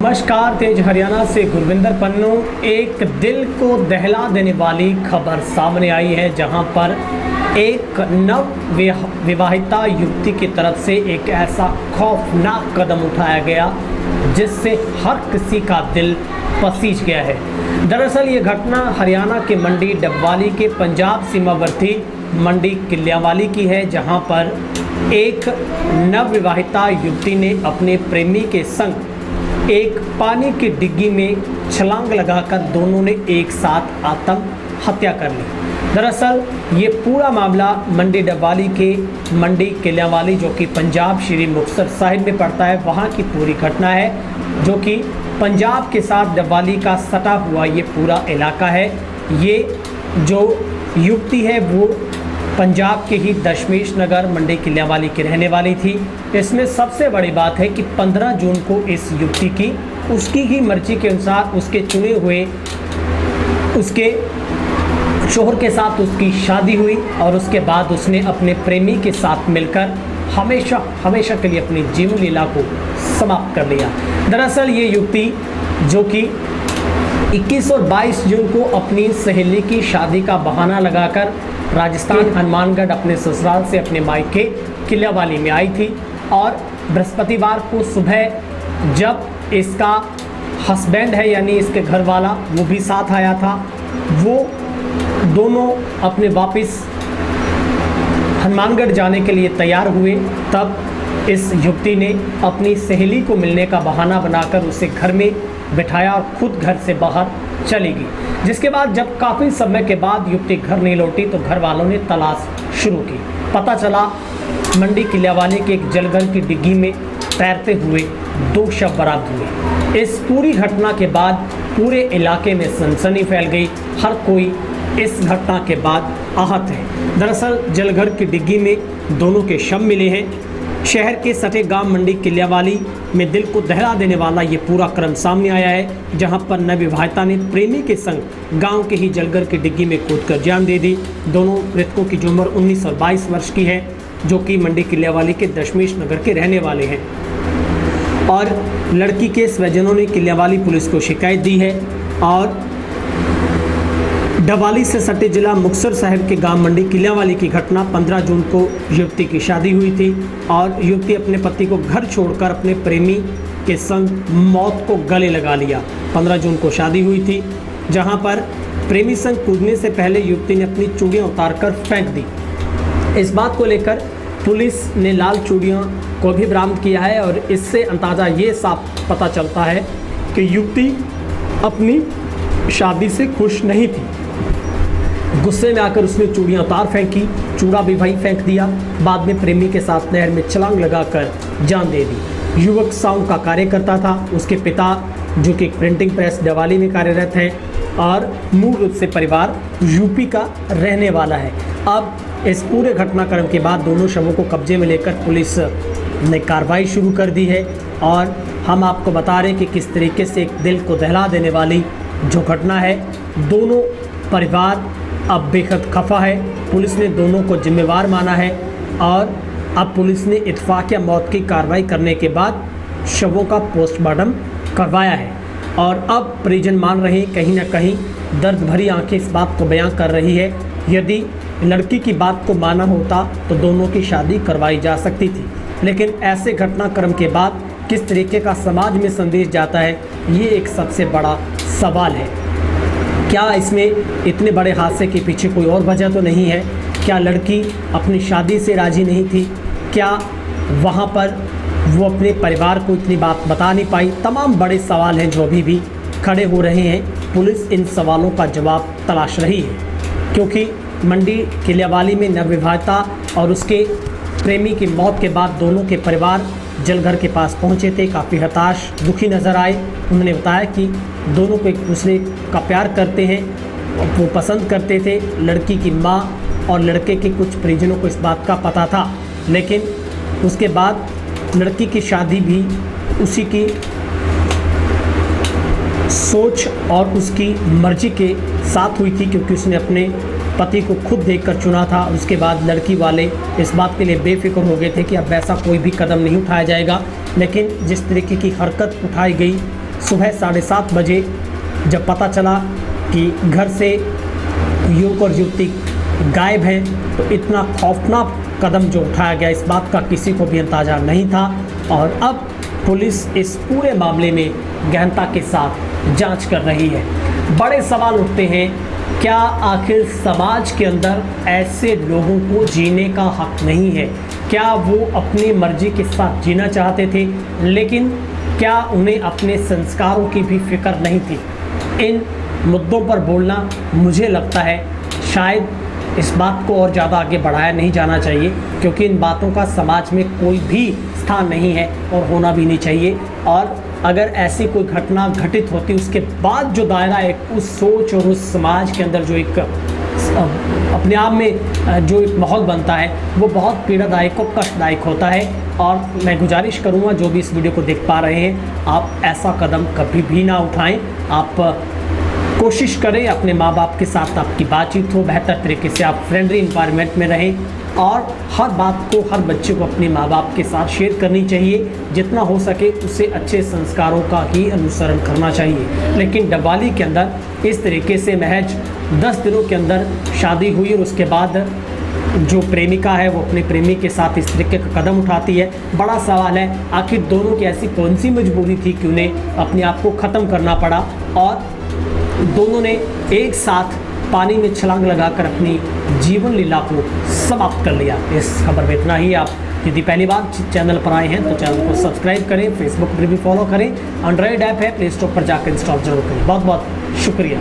नमस्कार, तेज हरियाणा से गुरविंदर पन्नू। एक दिल को दहला देने वाली खबर सामने आई है, जहां पर एक नव विवाहिता युवती की तरफ से एक ऐसा खौफनाक कदम उठाया गया जिससे हर किसी का दिल पसीज गया है। दरअसल ये घटना हरियाणा के मंडी डबवाली के पंजाब सीमावर्ती मंडी किलियावाली की है, जहां पर एक नव विवाहिता युवती ने अपने प्रेमी के संग एक पानी की डिग्गी में छलांग लगाकर दोनों ने एक साथ आत्महत्या कर ली। दरअसल ये पूरा मामला मंडी डबवाली के मंडी किलियावाली, जो कि पंजाब श्री मुक्तसर साहिब में पड़ता है, वहाँ की पूरी घटना है, जो कि पंजाब के साथ डबवाली का सटा हुआ ये पूरा इलाका है। ये जो युवती है वो पंजाब के ही दशमेश नगर मंडी किलियावाली की रहने वाली थी। इसमें सबसे बड़ी बात है कि 15 जून को इस युवती की उसकी ही मर्जी के अनुसार उसके चुने हुए उसके शोहर के साथ उसकी शादी हुई और उसके बाद उसने अपने प्रेमी के साथ मिलकर हमेशा के लिए अपनी जीवन लीला को समाप्त कर लिया। दरअसल ये युवती जो कि 21 और 22 जून को अपनी सहेली की शादी का बहाना लगाकर राजस्थान हनुमानगढ़ अपने ससुराल से अपने मायके किलियावाली में आई थी, और बृहस्पतिवार को सुबह जब इसका हस्बैंड है यानी इसके घर वाला वो भी साथ आया था, वो दोनों अपने वापस हनुमानगढ़ जाने के लिए तैयार हुए। तब इस युवती ने अपनी सहेली को मिलने का बहाना बनाकर उसे घर में बिठाया और खुद घर से बाहर चली गई। जिसके बाद जब काफ़ी समय के बाद युवती घर नहीं लौटी तो घर वालों ने तलाश शुरू की। पता चला मंडी किलियावाली के एक जलघर की डिग्गी में तैरते हुए 2 शव बरामद हुए। इस पूरी घटना के बाद पूरे इलाके में सनसनी फैल गई। हर कोई इस घटना के बाद आहत है। दरअसल जलघर की डिग्गी में दोनों के शव मिले हैं। शहर के सटे गांव मंडी किलियावाली में दिल को दहला देने वाला ये पूरा क्रम सामने आया है, जहां पर नवविवाहिता ने प्रेमी के संग गांव के ही जलघर की डिग्गी में कूदकर जान दे दी। दोनों मृतकों की जो उम्र 19 और 22 वर्ष की है, जो कि मंडी किलियावाली के दशमेश नगर के रहने वाले हैं, और लड़की के स्वजनों ने किलियावाली पुलिस को शिकायत दी है। और डबवाली से सटे जिला मुक्तसर साहिब के गांव मंडी किलियावाली की घटना 15 जून को युवती की शादी हुई थी, और युवती अपने पति को घर छोड़कर अपने प्रेमी के संग मौत को गले लगा लिया। 15 जून को शादी हुई थी, जहां पर प्रेमी संग कूदने से पहले युवती ने अपनी चूड़ियां उतारकर फेंक दी। इस बात को लेकर पुलिस ने लाल चूड़ियों को भी बरामद किया है, और इससे अंदाज़ा ये साफ पता चलता है कि युवती अपनी शादी से खुश नहीं थी। गुस्से में आकर उसने चूड़ियाँ उतार फेंकी, चूड़ा भी वहीं फेंक दिया। बाद में प्रेमी के साथ नहर में छलांग लगाकर जान दे दी। युवक साउंड का कार्य करता था। उसके पिता जो कि एक प्रिंटिंग प्रेस डबवाली में कार्यरत हैं, और मूल रूप से परिवार यूपी का रहने वाला है। अब इस पूरे घटनाक्रम के बाद दोनों शवों को कब्जे में लेकर पुलिस ने कार्रवाई शुरू कर दी है, और हम आपको बता रहे हैं कि किस तरीके से एक दिल को दहला देने वाली जो घटना है। दोनों परिवार अब बेहद खफा है। पुलिस ने दोनों को जिम्मेवार माना है, और अब पुलिस ने इत्फाकिया मौत की कार्रवाई करने के बाद शवों का पोस्टमार्टम करवाया है। और अब परिजन मान रहे हैं, कहीं ना कहीं दर्द भरी आंखें इस बात को बयां कर रही है, यदि लड़की की बात को माना होता तो दोनों की शादी करवाई जा सकती थी। लेकिन ऐसे घटनाक्रम के बाद किस तरीके का समाज में संदेश जाता है, ये एक सबसे बड़ा सवाल है। क्या इसमें इतने बड़े हादसे के पीछे कोई और वजह तो नहीं है? क्या लड़की अपनी शादी से राज़ी नहीं थी? क्या वहाँ पर वो अपने परिवार को इतनी बात बता नहीं पाई? तमाम बड़े सवाल हैं जो अभी भी खड़े हो रहे हैं। पुलिस इन सवालों का जवाब तलाश रही है, क्योंकि मंडी किलियावाली में नवविवाहिता और उसके प्रेमी की मौत के बाद दोनों के परिवार जलघर के पास पहुंचे थे। काफ़ी हताश, दुखी नज़र आए। उन्होंने बताया कि दोनों को एक दूसरे का प्यार करते हैं, वो पसंद करते थे। लड़की की माँ और लड़के के कुछ परिजनों को इस बात का पता था, लेकिन उसके बाद लड़की की शादी भी उसी की सोच और उसकी मर्जी के साथ हुई थी, क्योंकि उसने अपने पति को खुद देखकर चुना था। उसके बाद लड़की वाले इस बात के लिए बेफिक्र हो गए थे कि अब ऐसा कोई भी कदम नहीं उठाया जाएगा। लेकिन जिस तरीके की हरकत उठाई गई, सुबह 7:30 बजे जब पता चला कि घर से युवक और युवती गायब हैं, तो इतना खौफनाक कदम जो उठाया गया, इस बात का किसी को भी अंदाज़ा नहीं था। और अब पुलिस इस पूरे मामले में गहनता के साथ जांच कर रही है। बड़े सवाल उठते हैं, क्या आखिर समाज के अंदर ऐसे लोगों को जीने का हक नहीं है? क्या वो अपनी मर्जी के साथ जीना चाहते थे, लेकिन क्या उन्हें अपने संस्कारों की भी फिक्र नहीं थी? इन मुद्दों पर बोलना, मुझे लगता है शायद इस बात को और ज़्यादा आगे बढ़ाया नहीं जाना चाहिए, क्योंकि इन बातों का समाज में कोई भी स्थान नहीं है और होना भी नहीं चाहिए। और अगर ऐसी कोई घटना घटित होती, उसके बाद जो दायरा एक उस सोच और उस समाज के अंदर जो एक अपने आप में जो एक माहौल बनता है, वो बहुत पीड़ादायक और कष्टदायक होता है। और मैं गुजारिश करूँगा, जो भी इस वीडियो को देख पा रहे हैं, आप ऐसा कदम कभी भी ना उठाएं। आप कोशिश करें अपने माँ बाप के साथ आपकी बातचीत हो, बेहतर तरीके से आप फ्रेंडली इन्वायरमेंट में रहें, और हर बात को, हर बच्चे को अपने माँ बाप के साथ शेयर करनी चाहिए। जितना हो सके उसे अच्छे संस्कारों का ही अनुसरण करना चाहिए। लेकिन डबवाली के अंदर इस तरीके से महज 10 दिनों के अंदर शादी हुई और उसके बाद जो प्रेमिका है वो अपने प्रेमी के साथ इस तरीके का कदम उठाती है। बड़ा सवाल है, आखिर दोनों की ऐसी कौन सी मजबूरी थी कि उन्हें अपने आप को ख़त्म करना पड़ा और दोनों ने एक साथ पानी में छलांग लगाकर अपनी जीवन लीला को समाप्त कर लिया। इस खबर में इतना ही। आप यदि पहली बार चैनल पर आए हैं तो चैनल को सब्सक्राइब करें, फेसबुक पर भी फॉलो करें, एंड्रॉयड ऐप है, प्ले स्टोर पर जाकर इंस्टॉल जरूर करें। बहुत बहुत शुक्रिया।